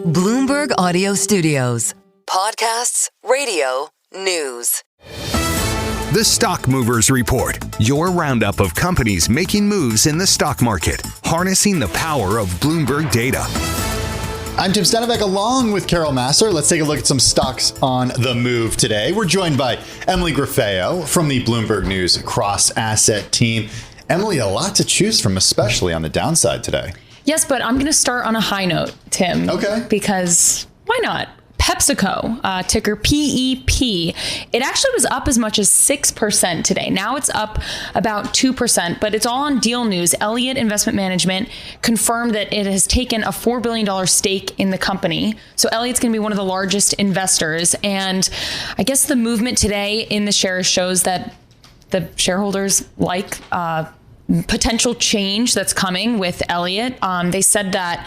Bloomberg Audio Studios. Podcasts, radio, news. The Stock Movers Report, your roundup of companies making moves in the stock market, harnessing the power of Bloomberg data. I'm Tim Stenevec along with Carol Masser. Let's take a look at some stocks on the move today. We're joined by Emily Grafeo from the Bloomberg News cross-asset team. Emily, a lot to choose from, especially on the downside today. Yes, but I'm going to start on a high note, Tim. Okay. Because why not? PepsiCo, ticker PEP. It actually was up as much as 6% today. Now it's up about 2%, but it's all on deal news. Elliott Investment Management confirmed that it has taken a $4 billion stake in the company. So Elliott's going to be one of the largest investors. And I guess the movement today in the shares shows that the shareholders like potential change that's coming with Elliott. They said that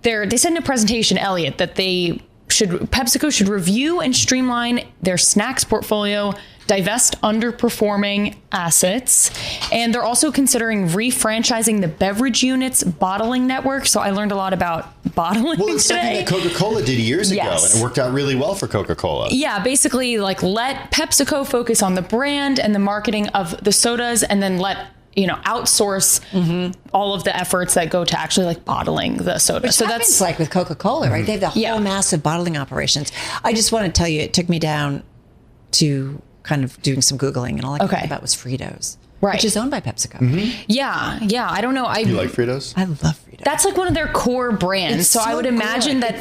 they said in a presentation, Elliott, that PepsiCo should review and streamline their snacks portfolio, divest underperforming assets, and they're also considering refranchising the beverage unit's bottling network. So I learned a lot about bottling Well, it's today. something that Coca-Cola did years ago, Yes. and it worked out really well for Coca-Cola. Yeah, basically like let PepsiCo focus on the brand and the marketing of the sodas, and then let outsource all of the efforts that go to actually like bottling the soda. Which so happens that's like with Coca-Cola, right? They have the whole massive bottling operations. I just want to tell you, it took me down to kind of doing some Googling, and all I could think about was Fritos, right, which is owned by PepsiCo. Yeah. I don't know. You like Fritos? I love Fritos. That's like one of their core brands. It's So I would imagine good.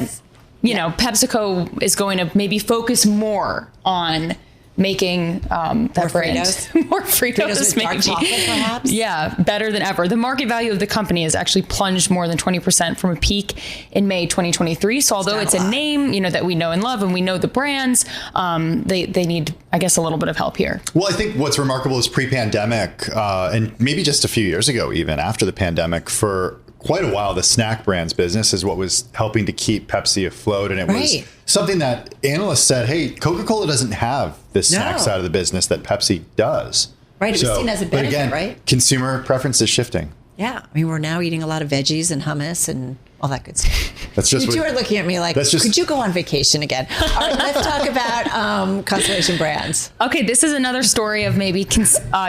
that PepsiCo is going to maybe focus more on making that brand Fritos? more Fritos with dark maybe. chocolate, perhaps? Yeah, better than ever. The market value of the company has actually plunged more than 20% from a peak in May 2023. So although it's a name that we know and love, and we know the brands, they need, I guess, a little bit of help here. Well, I think what's remarkable is pre-pandemic, and maybe just a few years ago, even after the pandemic, for quite a while, the snack brands business is what was helping to keep Pepsi afloat. And it was something that analysts said, hey, Coca-Cola doesn't have this snack side of the business that Pepsi does. Right. It was seen as a benefit, but again, right? Consumer preference is shifting. Yeah. I mean, we're now eating a lot of veggies and hummus and all that good stuff. That's just you two are looking at me like, could you go on vacation again? All right, let's talk about Constellation Brands. Okay, this is another story of maybe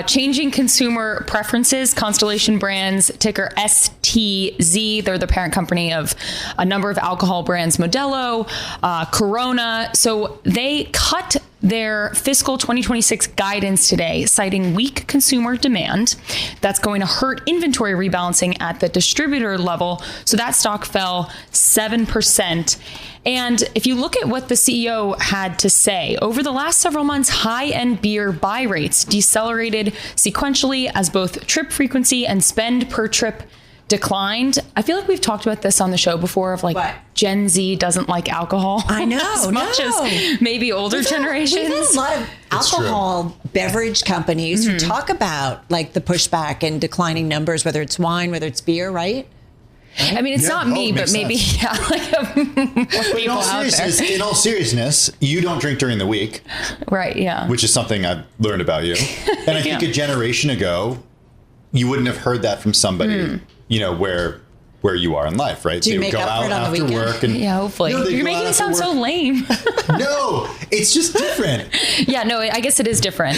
changing consumer preferences. Constellation Brands, ticker STZ. They're the parent company of a number of alcohol brands, Modelo, Corona. So they cut their fiscal 2026 guidance today, citing weak consumer demand. That's going to hurt inventory rebalancing at the distributor level. So that stock fell 7%. And if you look at what the CEO had to say, over the last several months, high-end beer buy rates decelerated sequentially as both trip frequency and spend per trip declined. I feel like we've talked about this on the show before of like Gen Z doesn't like alcohol. I know. as much as maybe older generations. We've had a lot of alcohol beverage companies who talk about like the pushback and declining numbers, whether it's wine, whether it's beer, right? I mean, it's not me, but maybe in all seriousness, you don't drink during the week. Right, yeah. Which is something I've learned about you. And I think a generation ago, you wouldn't have heard that from somebody, where you are in life, right? Do you make go up out for it on the after weekend? work. And, yeah, hopefully. You're making it sound so lame. No, it's just different. Yeah, no, I guess it is different.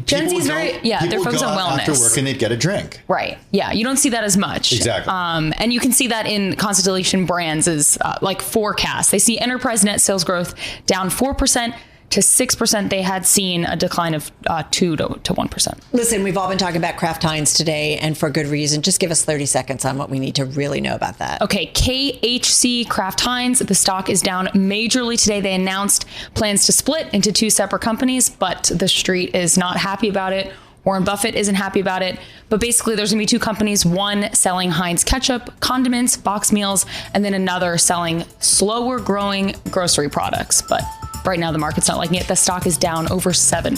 Gen Z's they're focused on wellness. After work and they'd get a drink. Right. Yeah, you don't see that as much. Exactly. And you can see that in Constellation Brands' forecast. They see enterprise net sales growth down 4% to 6%. They had seen a decline of 2 to 1%. Listen, we've all been talking about Kraft Heinz today, and for good reason. Just give us 30 seconds on what we need to really know about that. Okay, KHC Kraft Heinz, the stock is down majorly today. They announced plans to split into two separate companies, but the street is not happy about it. Warren Buffett isn't happy about it. But basically, there's going to be two companies, one selling Heinz ketchup, condiments, box meals, and then another selling slower growing grocery products. But right now, the market's not liking it. The stock is down over 7%.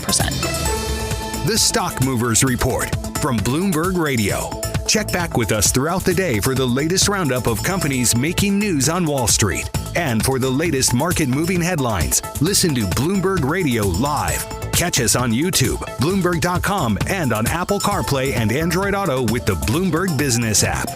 The Stock Movers Report from Bloomberg Radio. Check back with us throughout the day for the latest roundup of companies making news on Wall Street. And for the latest market-moving headlines, listen to Bloomberg Radio live. Catch us on YouTube, Bloomberg.com, and on Apple CarPlay and Android Auto with the Bloomberg Business app.